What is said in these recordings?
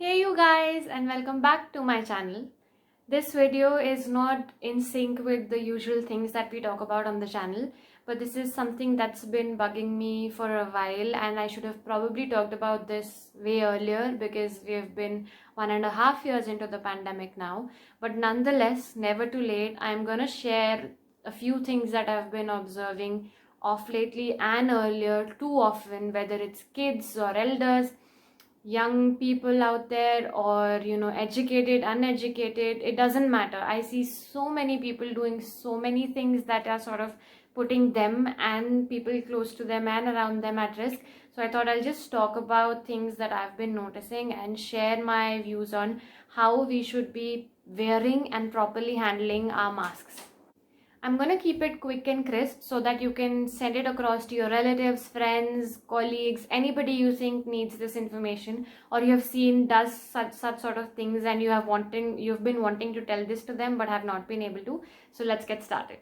Hey you guys, and welcome back to my channel. This video is not in sync with the usual things that we talk about on the channel, but this is something that's been bugging me for a while, and I should have probably talked about this way earlier because we have been 1.5 years into the pandemic now. But nonetheless, never too late. I'm gonna share a few things that I've been observing off lately and earlier too often, whether it's kids or elders, young people out there, or educated, uneducated, it doesn't matter. I see so many people doing so many things that are sort of putting them and people close to them and around them at risk. So I thought I'll just talk about things that I've been noticing and share my views on how we should be wearing and properly handling our masks. I'm going to keep it quick and crisp so that you can send it across to your relatives, friends, colleagues, anybody you think needs this information, or you have seen does such sort of things and you've been wanting to tell this to them but have not been able to. So let's get started.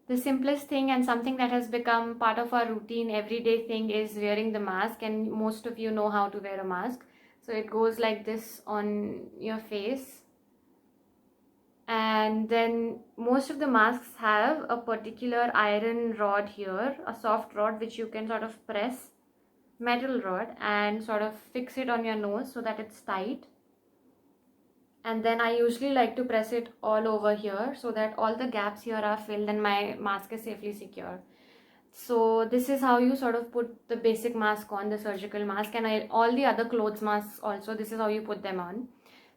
The simplest thing and something that has become part of our routine everyday thing is wearing the mask, and most of you know how to wear a mask. So it goes like this on your face, and then most of the masks have a particular iron rod here, a soft rod which you can sort of press, metal rod, and sort of fix it on your nose so that it's tight. And then I usually like to press it all over here so that all the gaps here are filled and my mask is safely secure. So this is how you sort of put the basic mask on, the surgical mask, and all the other clothes masks also, this is how you put them on.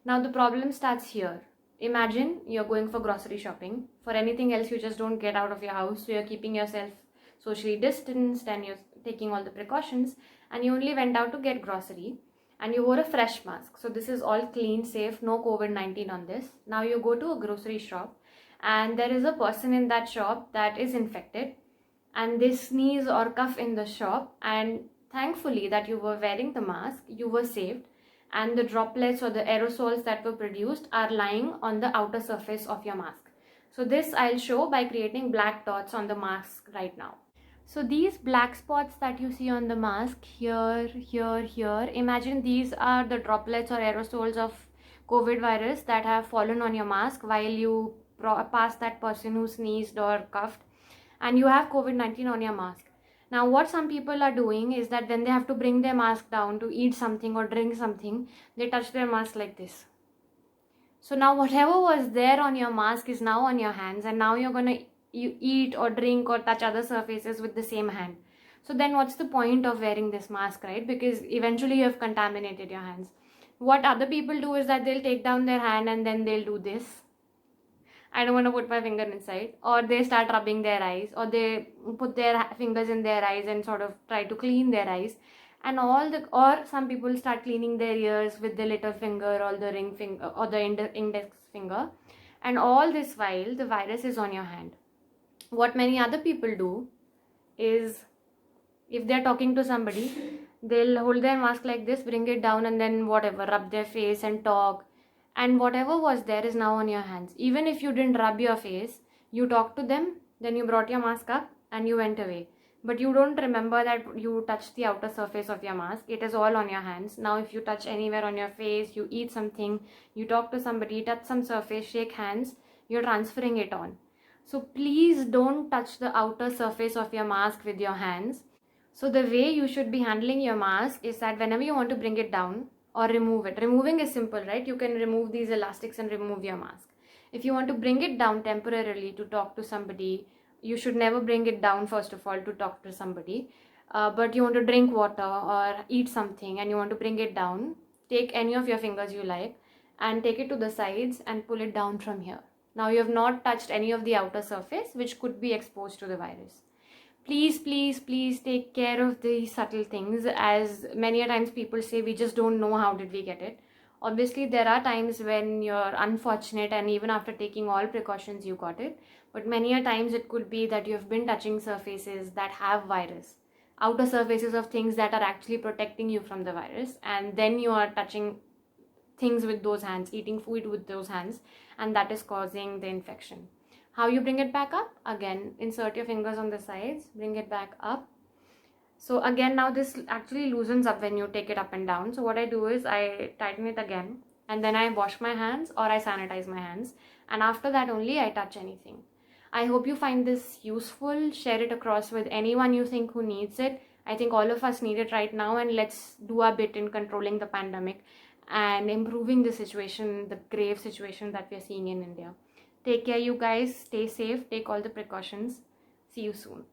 Now the problem starts here. Imagine you're going for grocery shopping. For anything else, you just don't get out of your house, so you're keeping yourself socially distanced and you're taking all the precautions, and you only went out to get grocery and you wore a fresh mask. So this is all clean, safe, no COVID-19 on this. Now you go to a grocery shop and there is a person in that shop that is infected, and they sneeze or cough in the shop, and thankfully that you were wearing the mask, you were saved, and the droplets or the aerosols that were produced are lying on the outer surface of your mask. So this I'll show by creating black dots on the mask right now. So these black spots that you see on the mask here, here, imagine these are the droplets or aerosols of COVID virus that have fallen on your mask while you pass that person who sneezed or coughed, and you have COVID-19 on your mask. Now what some people are doing is that when they have to bring their mask down to eat something or drink something, they touch their mask like this. So now whatever was there on your mask is now on your hands, and now you're gonna eat or drink or touch other surfaces with the same hand. So then what's the point of wearing this mask, right? Because eventually you have contaminated your hands. What other people do is that they'll take down their hand and then they'll do this. I don't want to put my finger inside. Or they start rubbing their eyes, or they put their fingers in their eyes and sort of try to clean their eyes. And or some people start cleaning their ears with the little finger or the ring finger or the index finger. And all this while the virus is on your hand. What many other people do is, if they're talking to somebody, they'll hold their mask like this, bring it down, and then whatever, rub their face and talk, and whatever was there is now on your hands. Even if you didn't rub your face, you talked to them, then you brought your mask up and you went away, but you don't remember that you touched the outer surface of your mask. It is all on your hands. Now if you touch anywhere on your face, you eat something, you talk to somebody, touch some surface, shake hands, you're transferring it on. So please don't touch the outer surface of your mask with your hands. So the way you should be handling your mask is that whenever you want to bring it down or remove it, removing is simple, right? You can remove these elastics and remove your mask. If you want to bring it down temporarily to talk to somebody, you should never bring it down first of all to talk to somebody. But you want to drink water or eat something and you want to bring it down, take any of your fingers you like and take it to the sides and pull it down from here. Now you have not touched any of the outer surface which could be exposed to the virus. Please take care of these subtle things, as many a times people say we just don't know how did we get it. Obviously there are times when you're unfortunate and even after taking all precautions you got it, but many a times it could be that you've been touching surfaces that have virus, outer surfaces of things that are actually protecting you from the virus, and then you are touching things with those hands, eating food with those hands, and that is causing the infection. How you bring it back up? Again, insert your fingers on the sides, bring it back up. So again, now this actually loosens up when you take it up and down. So what I do is I tighten it again, and then I wash my hands or I sanitize my hands, and after that only I touch anything. I hope you find this useful. Share it across with anyone you think who needs it. I think all of us need it right now, and let's do our bit in controlling the pandemic and improving the situation, the grave situation that we are seeing in India. Take care, you guys. Stay safe. Take all the precautions. See you soon.